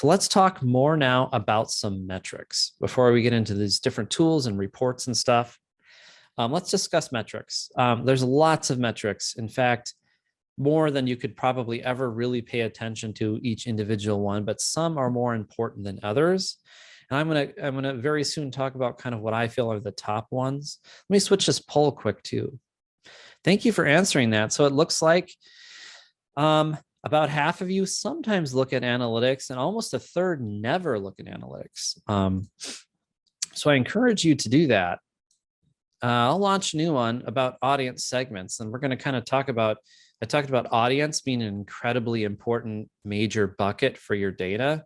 So let's talk more now about some metrics before we get into these different tools and reports and stuff. Let's discuss metrics. There's lots of metrics. In fact, more than you could probably ever really pay attention to each individual one, but some are more important than others. And I'm gonna very soon talk about kind of what I feel are the top ones. Let me switch this poll quick too. Thank you for answering that. So it looks like about half of you sometimes look at analytics, and almost a third never look at analytics. So I encourage you to do that. I'll launch a new one about audience segments, and we're going to kind of talk about, I talked about audience being an incredibly important major bucket for your data.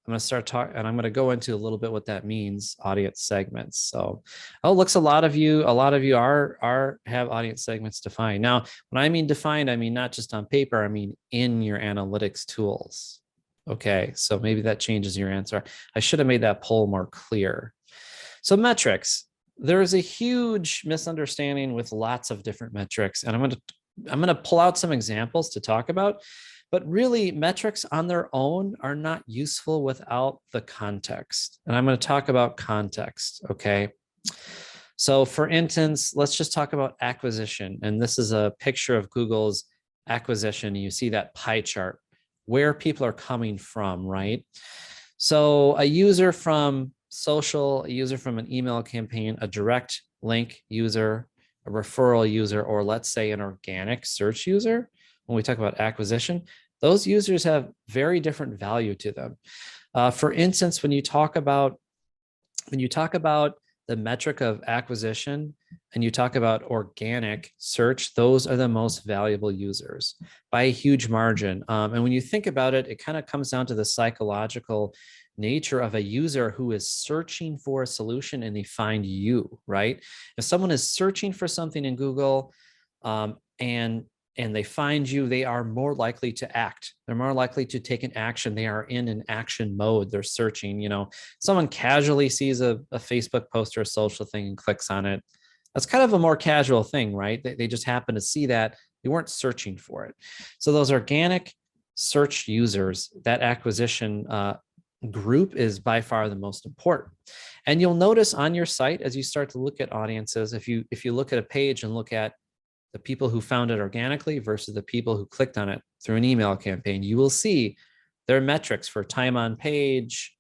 I'm going to start talking, and I'm going to go into a little bit what that means, audience segments. So, oh, looks a lot of you are have audience segments defined. Now, when I mean defined, I mean not just on paper, I mean in your analytics tools. Okay, so maybe that changes your answer. I should have made that poll more clear. So metrics. There is a huge misunderstanding with lots of different metrics, and I'm going to pull out some examples to talk about. But really, metrics on their own are not useful without the context. And I'm going to talk about context, okay? So for instance, let's just talk about acquisition. And this is a picture of Google's acquisition. You see that pie chart, where people are coming from, right? So a user from social, a user from an email campaign, a direct link user, a referral user, or let's say an organic search user. When we talk about acquisition, those users have very different value to them. For instance, when you talk about the metric of acquisition and you talk about organic search, those are the most valuable users by a huge margin. And when you think about it, it kind of comes down to the psychological nature of a user who is searching for a solution and they find you, right? If someone is searching for something in Google, and they find you, they are more likely to act. They're more likely to take an action. They are in an action mode. They're searching, someone casually sees a Facebook post or a social thing and clicks on it. That's kind of a more casual thing, right? They just happen to see that. They weren't searching for it. So those organic search users, that acquisition group is by far the most important. And you'll notice on your site, as you start to look at audiences, if you look at a page and look at the people who found it organically versus the people who clicked on it through an email campaign, you will see their metrics for time on page,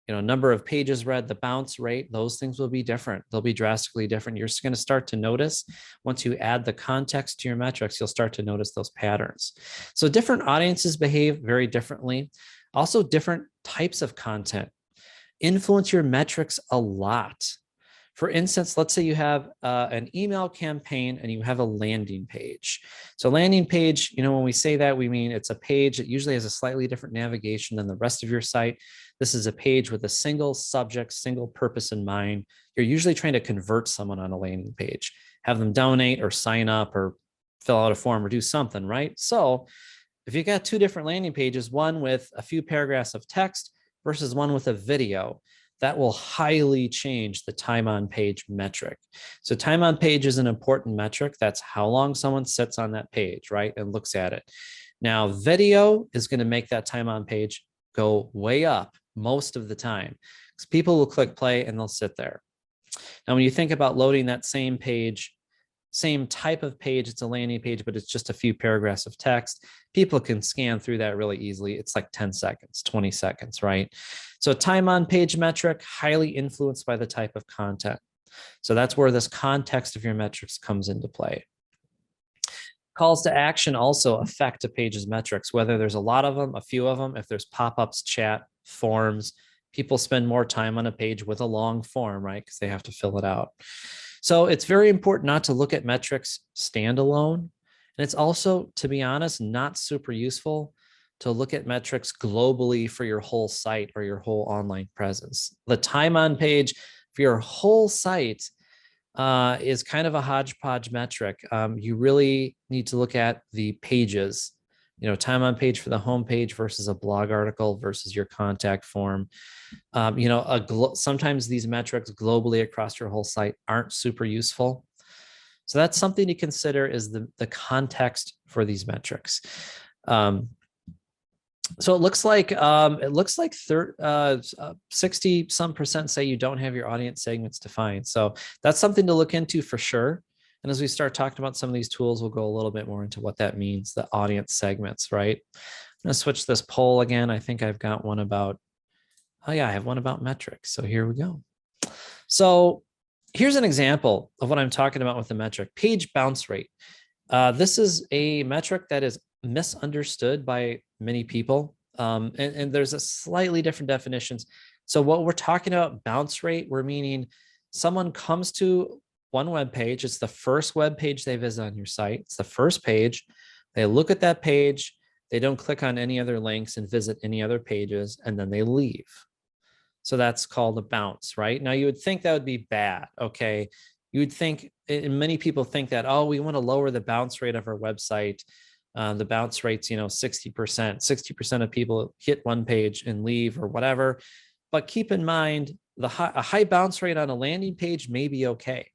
number of pages read, the bounce rate, those things will be different. They'll be drastically different. You're just going to start to notice, once you add the context to your metrics, you'll start to notice those patterns. So different audiences behave very differently. Also, different types of content influence your metrics a lot. For instance, let's say you have an email campaign and you have a landing page. So landing page, when we say that, we mean it's a page that usually has a slightly different navigation than the rest of your site. This is a page with a single subject, single purpose in mind. You're usually trying to convert someone on a landing page, have them donate or sign up or fill out a form or do something, right? So if you got two different landing pages, one with a few paragraphs of text versus one with a video, that will highly change the time on page metric. So time on page is an important metric. That's how long someone sits on that page, right, and looks at it. Now, video is going to make that time on page go way up most of the time, because people will click play and they'll sit there. Now, when you think about loading that same page, same type of page, it's a landing page, but it's just a few paragraphs of text. People can scan through that really easily. It's like 10 seconds, 20 seconds, right? So time on page metric, highly influenced by the type of content. So that's where this context of your metrics comes into play. Calls to action also affect a page's metrics, whether there's a lot of them, a few of them, if there's pop-ups, chat, forms, people spend more time on a page with a long form, right? Because they have to fill it out. So it's very important not to look at metrics standalone. And it's also, to be honest, not super useful to look at metrics globally for your whole site or your whole online presence. The time on page for your whole site is kind of a hodgepodge metric. You really need to look at the pages, time on page for the home page versus a blog article versus your contact form. Sometimes these metrics globally across your whole site aren't super useful. So that's something to consider, is the context for these metrics. So it looks like 60 some percent say you don't have your audience segments defined. So that's something to look into for sure. And as we start talking about some of these tools, we'll go a little bit more into what that means, the audience segments, right? I'm going to switch this poll again. I think I've got one about, oh yeah, I have one about metrics. So here we go. So here's an example of what I'm talking about with the metric, page bounce rate. This is a metric that is misunderstood by many people. And there's a slightly different definitions. So what we're talking about bounce rate, we're meaning someone comes to one web page. It's the first web page they visit on your site. It's the first page. They look at that page. They don't click on any other links and visit any other pages, and then they leave. So that's called a bounce, right? Now you would think that would be bad. Okay. You would think, and many people think that, oh, we want to lower the bounce rate of our website. The bounce rate's, 60% of people hit one page and leave or whatever. But keep in mind, a high bounce rate on a landing page may be okay,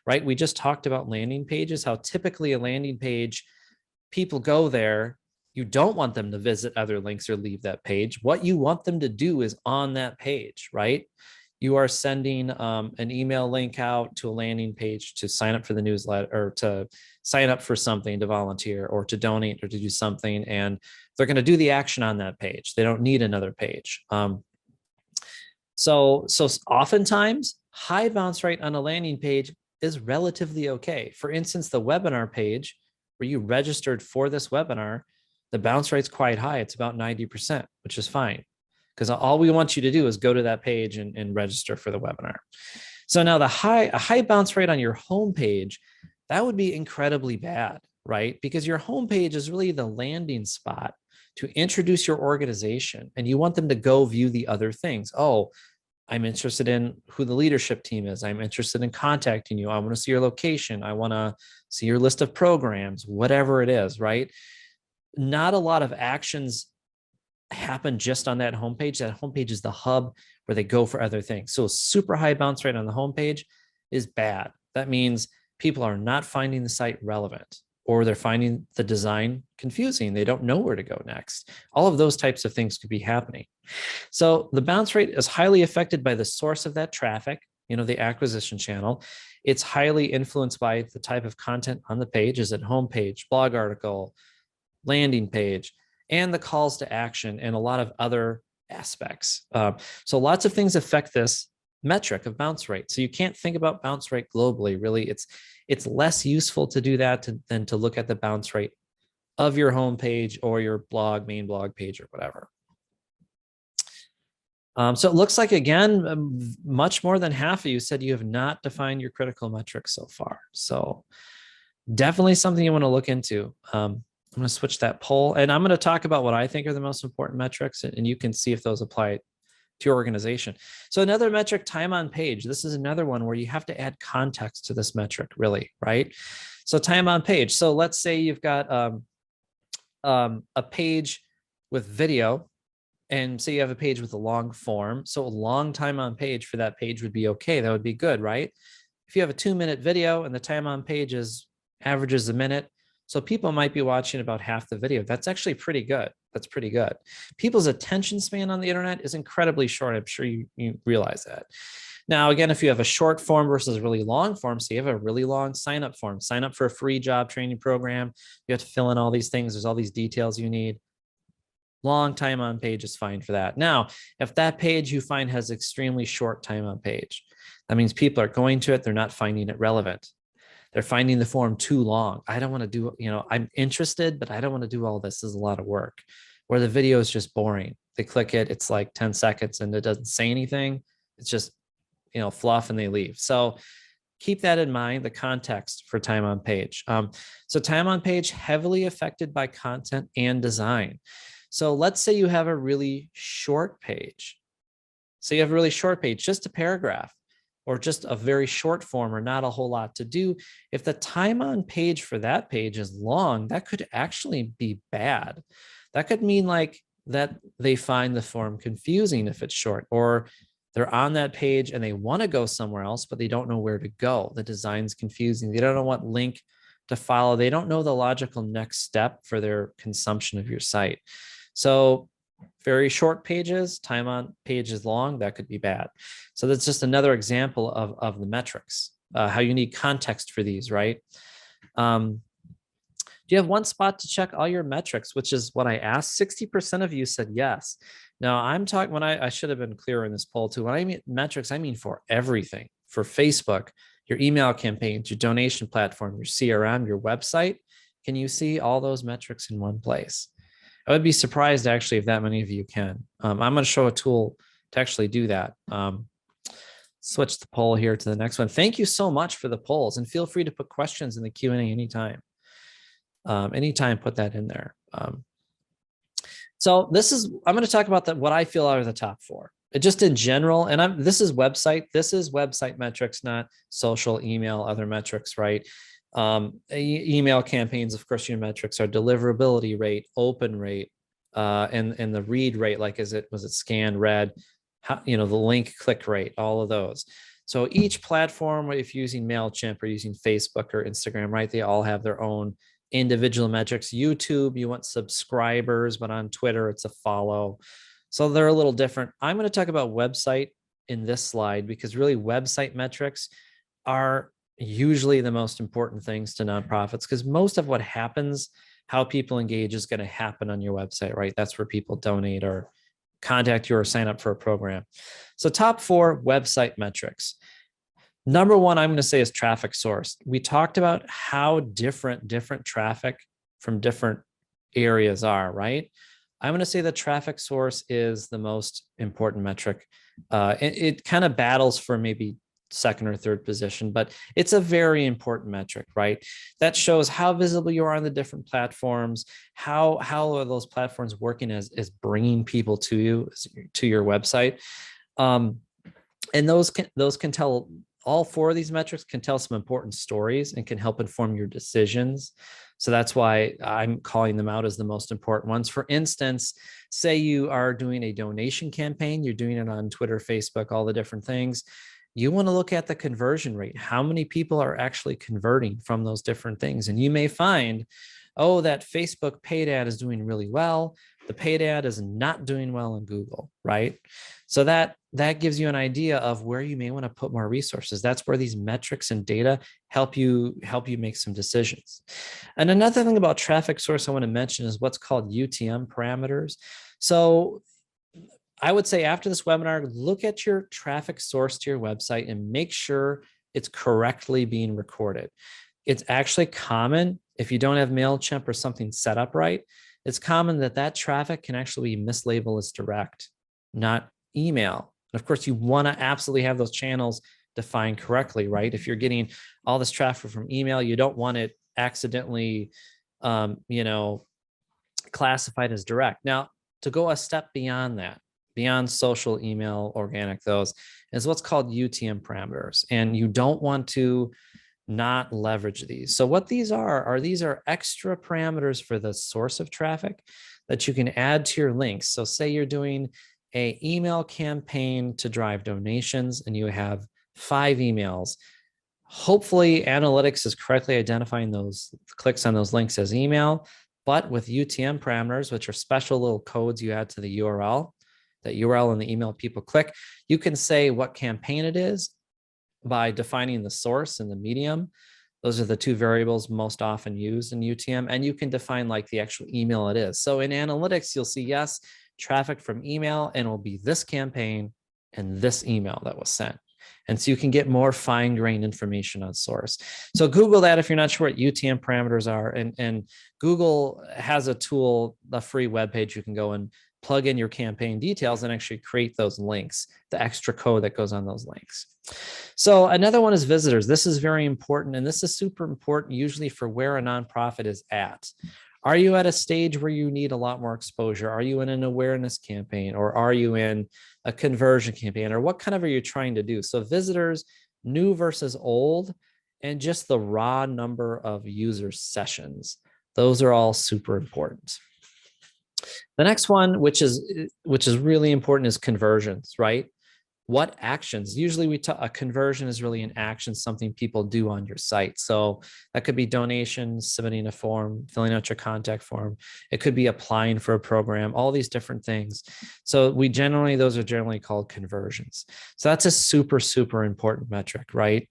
right? We just talked about landing pages, how typically a landing page, people go there. You don't want them to visit other links or leave that page. What you want them to do is on that page, right? You are sending an email link out to a landing page to sign up for the newsletter or to sign up for something, to volunteer or to donate or to do something. And they're going to do the action on that page. They don't need another page. So oftentimes high bounce rate on a landing page is relatively okay. For instance, the webinar page where you registered for this webinar, the bounce rate's quite high. It's about 90%, which is fine, because all we want you to do is go to that page and register for the webinar. So now a high bounce rate on your homepage, that would be incredibly bad, right? Because your homepage is really the landing spot to introduce your organization, and you want them to go view the other things. Oh, I'm interested in who the leadership team is. I'm interested in contacting you. I want to see your location. I want to see your list of programs, whatever it is, right? Not a lot of actions happen just on that homepage. That homepage is the hub where they go for other things. So super high bounce rate on the homepage is bad. That means people are not finding the site relevant, or they're finding the design confusing. They don't know where to go next. All of those types of things could be happening. So the bounce rate is highly affected by the source of that traffic, the acquisition channel. It's highly influenced by the type of content on the page. Is it homepage, blog article, landing page, and the calls to action, and a lot of other aspects. So lots of things affect this metric of bounce rate. So you can't think about bounce rate globally. Really, it's less useful to do that than to look at the bounce rate of your homepage or your main blog page or whatever. So it looks like, again, much more than half of you said you have not defined your critical metrics so far. So definitely something you want to look into. I'm going to switch that poll, and I'm going to talk about what I think are the most important metrics, and you can see if those apply to your organization. So another metric, time on page. This is another one where you have to add context to this metric, really, right? So time on page. So let's say you've got a page with video, and say you have a page with a long form. So a long time on page for that page would be okay. That would be good, right? If you have a 2-minute video and the time on page averages a minute, so people might be watching about half the video. That's actually pretty good. That's pretty good. People's attention span on the internet is incredibly short. I'm sure you realize that. Now, again, if you have a short form versus a really long form, so you have a really long sign-up form, sign up for a free job training program. You have to fill in all these things. There's all these details you need. Long time on page is fine for that. Now, if that page you find has extremely short time on page, that means people are going to it. They're not finding it relevant. They're finding the form too long. I don't want to do, I'm interested, but I don't want to do all this. This is a lot of work. Where the video is just boring. They click it, it's like 10 seconds and it doesn't say anything. It's just, fluff, and they leave. So keep that in mind, the context for time on page. So time on page, heavily affected by content and design. So let's say you have a really short page. So you have a really short page, just a paragraph, or just a very short form, or not a whole lot to do. If the time on page for that page is long, that could actually be bad. That could mean like that they find the form confusing if it's short, or they're on that page and they want to go somewhere else, but they don't know where to go. The design's confusing. They don't know what link to follow. They don't know the logical next step for their consumption of your site. So Very short pages, time on page is long, that could be bad. So that's just another example of the metrics, how you need context for these, right? Do you have one spot to check all your metrics, which is what I asked? 60% of you said yes. Now I'm talking, when I should have been clearer in this poll too. When I mean metrics, I mean for everything, for Facebook, your email campaigns, your donation platform, your CRM, your website. Can you see all those metrics in one place? I would be surprised actually if that many of you can. I'm going to show a tool to actually do that. Switch the poll here to the next one. Thank you so much for the polls, and feel free to put questions in the Q&A anytime. Anytime, put that in there. So I'm going to talk about what I feel are the top 4. Just in general, and this is website metrics, not social, email, other metrics, right? Email campaigns, of course, your metrics are deliverability rate, open rate, and the read rate, like was it scan, read, the link click rate, all of those. So each platform, if you're using MailChimp or using Facebook or Instagram, right, they all have their own individual metrics. YouTube, you want subscribers, but on Twitter, it's a follow. So they're a little different. I'm going to talk about website in this slide because really website metrics are usually the most important things to nonprofits, because most of what happens, how people engage, is going to happen on your website, right? That's where people donate or contact you or sign up for a program. So top 4 website metrics. Number 1, I'm going to say, is traffic source. We talked about how different traffic from different areas are, right? I'm going to say the traffic source is the most important metric. It kind of battles for maybe second or third position, but it's a very important metric, right? That shows how visible you are on the different platforms. How are those platforms working as bringing people to you, to your website? And those can tell, all 4 of these metrics can tell some important stories and can help inform your decisions. So that's why I'm calling them out as the most important ones. For instance, say you are doing a donation campaign, you're doing it on Twitter, Facebook, all the different things. You want to look at the conversion rate. How many people are actually converting from those different things? And you may find, oh, that Facebook paid ad is doing really well. The paid ad is not doing well in Google, right? So that gives you an idea of where you may want to put more resources. That's where these metrics and data help you make some decisions. And another thing about traffic source I want to mention is what's called UTM parameters. So I would say after this webinar, look at your traffic source to your website and make sure it's correctly being recorded. It's actually common, if you don't have MailChimp or something set up right, it's common that traffic can actually be mislabeled as direct, not email. And of course, you want to absolutely have those channels defined correctly, right? If you're getting all this traffic from email, you don't want it accidentally, classified as direct. Now, to go a step beyond that, beyond social, email, organic, those is what's called UTM parameters. And you don't want to not leverage these. So what these are extra parameters for the source of traffic that you can add to your links. So say you're doing an email campaign to drive donations and you have 5 emails. Hopefully analytics is correctly identifying those clicks on those links as email, but with UTM parameters, which are special little codes you add to the URL, that URL and the email people click, you can say what campaign it is by defining the source and the medium. Those are the 2 variables most often used in UTM, and you can define like the actual email it is. So in analytics, you'll see, yes, traffic from email, and it will be this campaign and this email that was sent. And so you can get more fine-grained information on source. So Google that if you're not sure what UTM parameters are. And Google has a tool, a free webpage you can go and plug in your campaign details and actually create those links, the extra code that goes on those links. So another one is visitors. This is very important, and this is super important usually for where a nonprofit is at. Are you at a stage where you need a lot more exposure? Are you in an awareness campaign, or are you in a conversion campaign, or what kind of are you trying to do? So visitors, new versus old, and just the raw number of user sessions. Those are all super important. The next one, which is really important, is conversions, right? what actions. Usually a conversion is really an action, something people do on your site. So that could be donations, submitting a form, filling out your contact form. It could be applying for a program, all these different things. So those are generally called conversions. So that's a super, super important metric, right?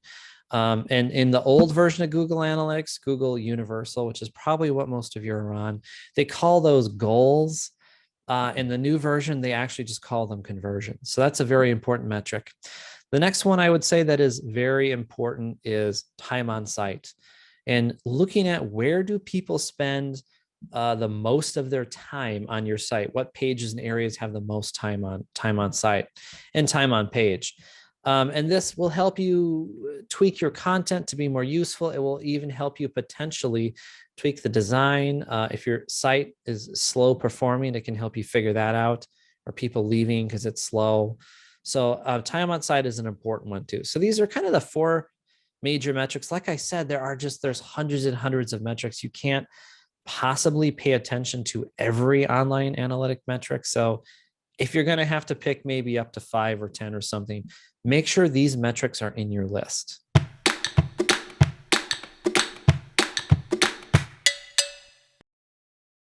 And in the old version of Google Analytics, Google Universal, which is probably what most of you are on, they call those goals. In the new version, they actually just call them conversions. So that's a very important metric. The next one I would say that is very important is time on site. And looking at where do people spend the most of their time on your site? What pages and areas have the most time on site and time on page? And this will help you tweak your content to be more useful. It will even help you potentially tweak the design. If your site is slow performing, it can help you figure that out. Or people leaving because it's slow. So time on site is an important one too. So these are kind of the four major metrics. Like I said, there's hundreds and hundreds of metrics. You can't possibly pay attention to every online analytic metric. So if you're going to have to pick maybe up to 5 or 10 or something, make sure these metrics are in your list.